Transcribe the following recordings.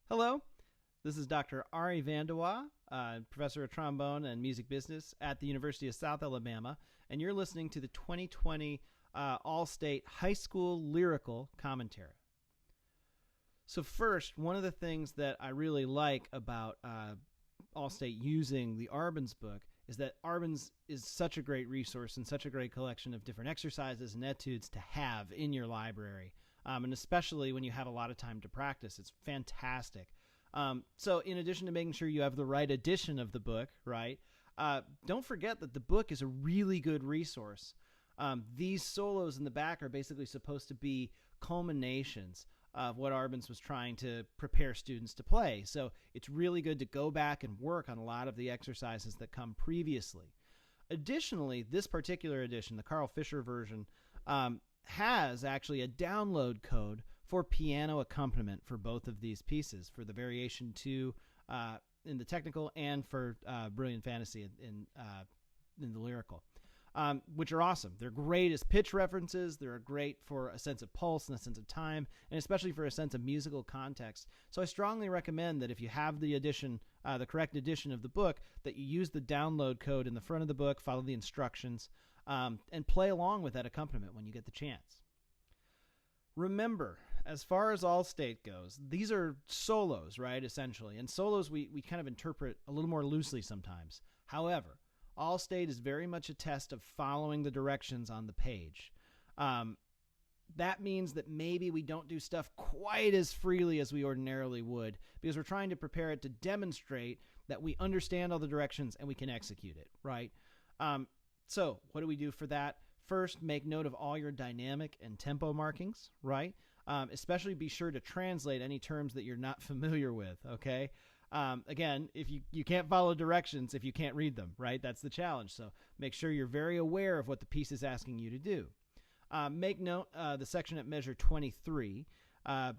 Hello, this is Dr. Arie VandeWaa, professor of trombone and music business at the University of South Alabama, and you're listening to the 2020 All-State High School Lyrical Commentary. So first, one of the things that I really like about All-State using the Arbenz book is that Arbenz is such a great resource and such a great collection of different exercises and etudes to have in your library. And especially when you have a lot of time to practice, it's fantastic. So in addition to making sure you have the right edition of the book, right, don't forget that the book is a really good resource. These solos in the back are basically supposed to be culminations of what Arbenz was trying to prepare students to play. So it's really good to go back and work on a lot of the exercises that come previously. Additionally, this particular edition, the Carl Fischer version, has actually a download code for piano accompaniment for both of these pieces, for the Variation 2 in the technical and for Brilliant Fantasy in the lyrical, which are awesome. They're great as pitch references. They're great for a sense of pulse and a sense of time, and especially for a sense of musical context. So I strongly recommend that if you have the edition, the correct edition of the book, that you use the download code in the front of the book, follow the instructions, and play along with that accompaniment when you get the chance. Remember, as far as All-State goes, these are solos, right, essentially. And solos we kind of interpret a little more loosely sometimes. However, All-State is very much a test of following the directions on the page. That means that maybe we don't do stuff quite as freely as we ordinarily would, because we're trying to prepare it to demonstrate that we understand all the directions and we can execute it, right? So what do we do for that? First, make note of all your dynamic and tempo markings, right? Especially be sure to translate any terms that you're not familiar with, okay? Again, if you can't follow directions if you can't read them, right? That's the challenge. So make sure you're very aware of what the piece is asking you to do. Make note, the section at measure 23,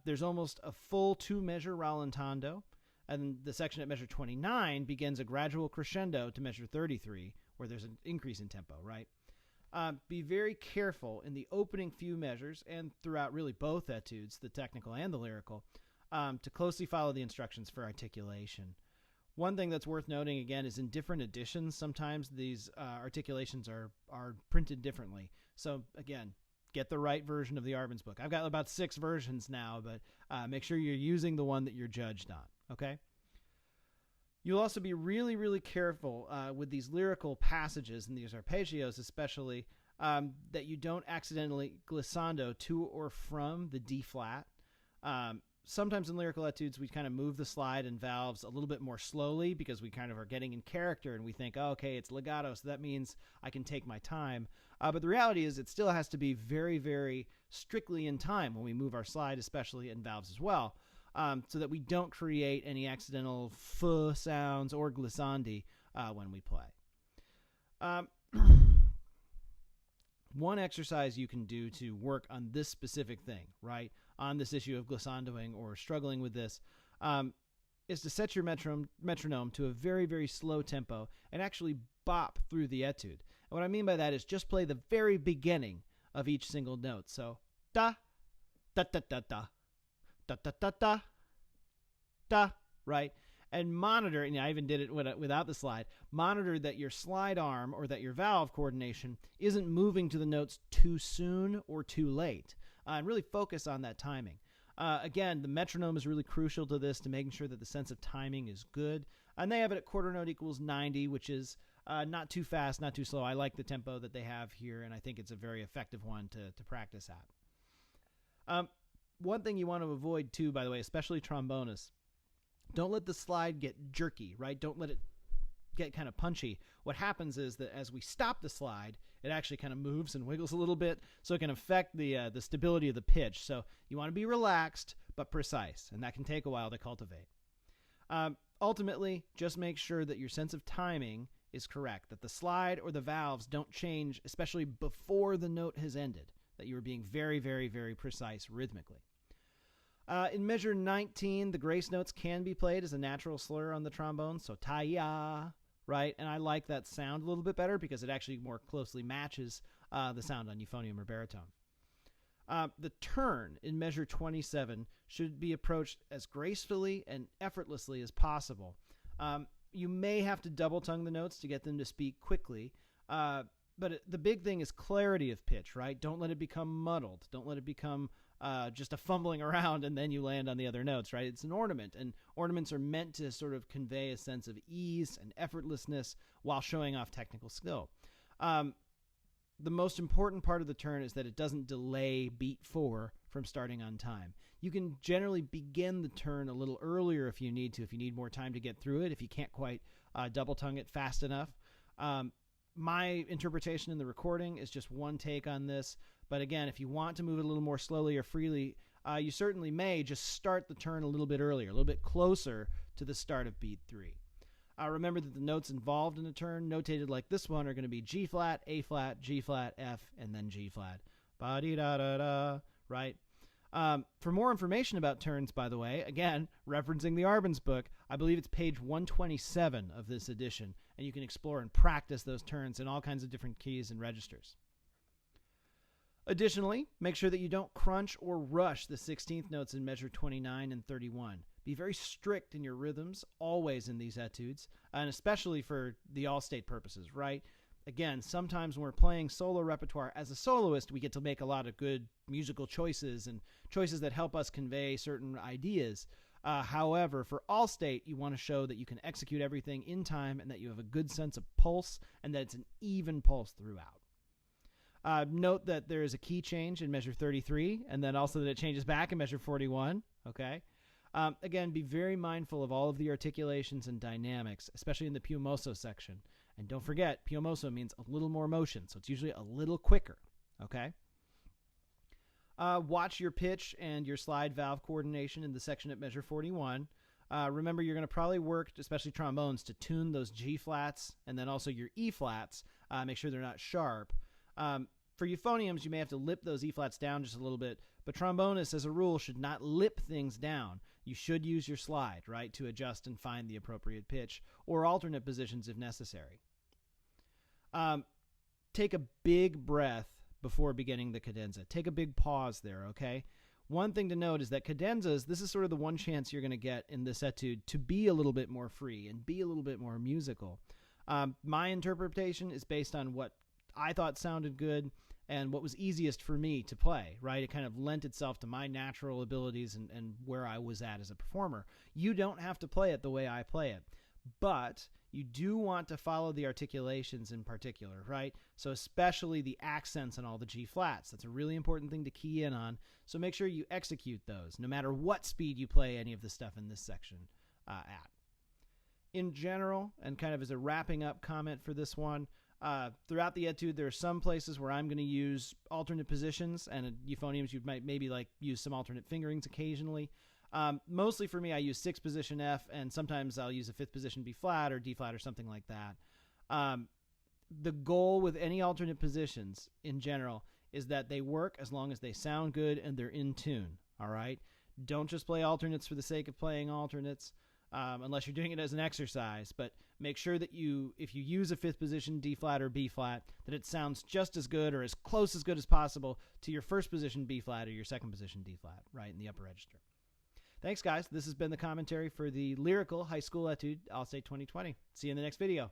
there's almost a full 2-measure rallentando, and the section at measure 29 begins a gradual crescendo to measure 33, where there's an increase in tempo, right? Be very careful in the opening few measures and throughout really both etudes, the technical and the lyrical, to closely follow the instructions for articulation. One thing that's worth noting, again, is in different editions, sometimes these articulations are printed differently. So, again, get the right version of the Arbenz book. I've got about 6 versions now, but make sure you're using the one that you're judged on, okay? You'll also be really, really careful with these lyrical passages and these arpeggios especially, that you don't accidentally glissando to or from the D flat. Sometimes in lyrical etudes, we kind of move the slide and valves a little bit more slowly because we kind of are getting in character and we think, oh, okay, it's legato, so that means I can take my time. But the reality is it still has to be very, very strictly in time when we move our slide, especially in valves as well, so that we don't create any accidental f sounds or glissandi when we play. One exercise you can do to work on this specific thing, right, on this issue of glissandoing or struggling with this, is to set your metronome to a very, very slow tempo and actually bop through the etude. And what I mean by that is just play the very beginning of each single note. So, da, da, da, da, da, da, da, da, da, da, right? And monitor, and I even did it without the slide, monitor that your slide arm or that your valve coordination isn't moving to the notes too soon or too late. And really focus on that timing. Again, the metronome is really crucial to this, to making sure that the sense of timing is good. And they have it at quarter note equals 90, which is not too fast, not too slow. I like the tempo that they have here, and I think it's a very effective one to practice at. One thing you want to avoid, too, by the way, especially trombonists, don't let the slide get jerky, right? Don't let it get kind of punchy. What happens is that as we stop the slide, it actually kind of moves and wiggles a little bit, so it can affect the stability of the pitch. So you want to be relaxed but precise, and that can take a while to cultivate. Ultimately, just make sure that your sense of timing is correct, that the slide or the valves don't change, especially before the note has ended, that you are being very, very, very precise rhythmically. In measure 19, the grace notes can be played as a natural slur on the trombone, so ta-ya, right? And I like that sound a little bit better because it actually more closely matches the sound on euphonium or baritone. The turn in measure 27 should be approached as gracefully and effortlessly as possible. You may have to double tongue the notes to get them to speak quickly, but the big thing is clarity of pitch, right? Don't let it become muddled. Don't let it become just a fumbling around and then you land on the other notes, right? It's an ornament, and ornaments are meant to sort of convey a sense of ease and effortlessness while showing off technical skill. The most important part of the turn is that it doesn't delay beat 4 from starting on time. You can generally begin the turn a little earlier if you need to, if you need more time to get through it, if you can't quite double tongue it fast enough. My interpretation in the recording is just one take on this. But again, if you want to move it a little more slowly or freely, you certainly may just start the turn a little bit earlier, a little bit closer to the start of beat 3. Remember that the notes involved in the turn, notated like this one, are going to be G flat, A flat, G flat, F, and then G flat. Ba-dee-da-da-da, right? For more information about turns, by the way, again, referencing the Arbenz book, I believe it's page 127 of this edition, and you can explore and practice those turns in all kinds of different keys and registers. Additionally, make sure that you don't crunch or rush the 16th notes in measure 29 and 31. Be very strict in your rhythms, always in these etudes, and especially for the all-state purposes, right? Again, sometimes when we're playing solo repertoire, as a soloist, we get to make a lot of good musical choices and choices that help us convey certain ideas. However, for all-state, you want to show that you can execute everything in time and that you have a good sense of pulse and that it's an even pulse throughout. Note that there is a key change in measure 33, and then also that it changes back in measure 41, okay? Again, be very mindful of all of the articulations and dynamics, especially in the più mosso section. And don't forget, più mosso means a little more motion, so it's usually a little quicker, okay? Watch your pitch and your slide valve coordination in the section at measure 41. Remember, you're going to probably work, especially trombones, to tune those G flats and then also your E flats. Make sure they're not sharp. For euphoniums, you may have to lip those E flats down just a little bit, but trombonists, as a rule, should not lip things down. You should use your slide, right, to adjust and find the appropriate pitch, or alternate positions if necessary. Take a big breath before beginning the cadenza. Take a big pause there, okay? One thing to note is that cadenzas, this is sort of the one chance you're going to get in this etude to be a little bit more free and be a little bit more musical. My interpretation is based on what I thought sounded good and what was easiest for me to play, right? It kind of lent itself to my natural abilities and where I was at as a performer. You don't have to play it the way I play it, but you do want to follow the articulations in particular, right? So especially the accents on all the G flats. That's a really important thing to key in on. So make sure you execute those, no matter what speed you play any of the stuff in this section at. In general, and kind of as a wrapping up comment for this one, throughout the Etude, there are some places where I'm going to use alternate positions, and at euphoniums you might maybe like use some alternate fingerings occasionally. Mostly for me, I use 6th position F, and sometimes I'll use a 5th position B flat or D flat or something like that. The goal with any alternate positions in general is that they work as long as they sound good and they're in tune. All right? Don't just play alternates for the sake of playing alternates, unless you're doing it as an exercise. But make sure that if you use a 5th position D flat or B flat, that it sounds just as good or as close as good as possible to your 1st position B flat or your 2nd position D flat, right, in the upper register. Thanks, guys. This has been the commentary for the Lyrical High School Etude All-State 2020. See you in the next video.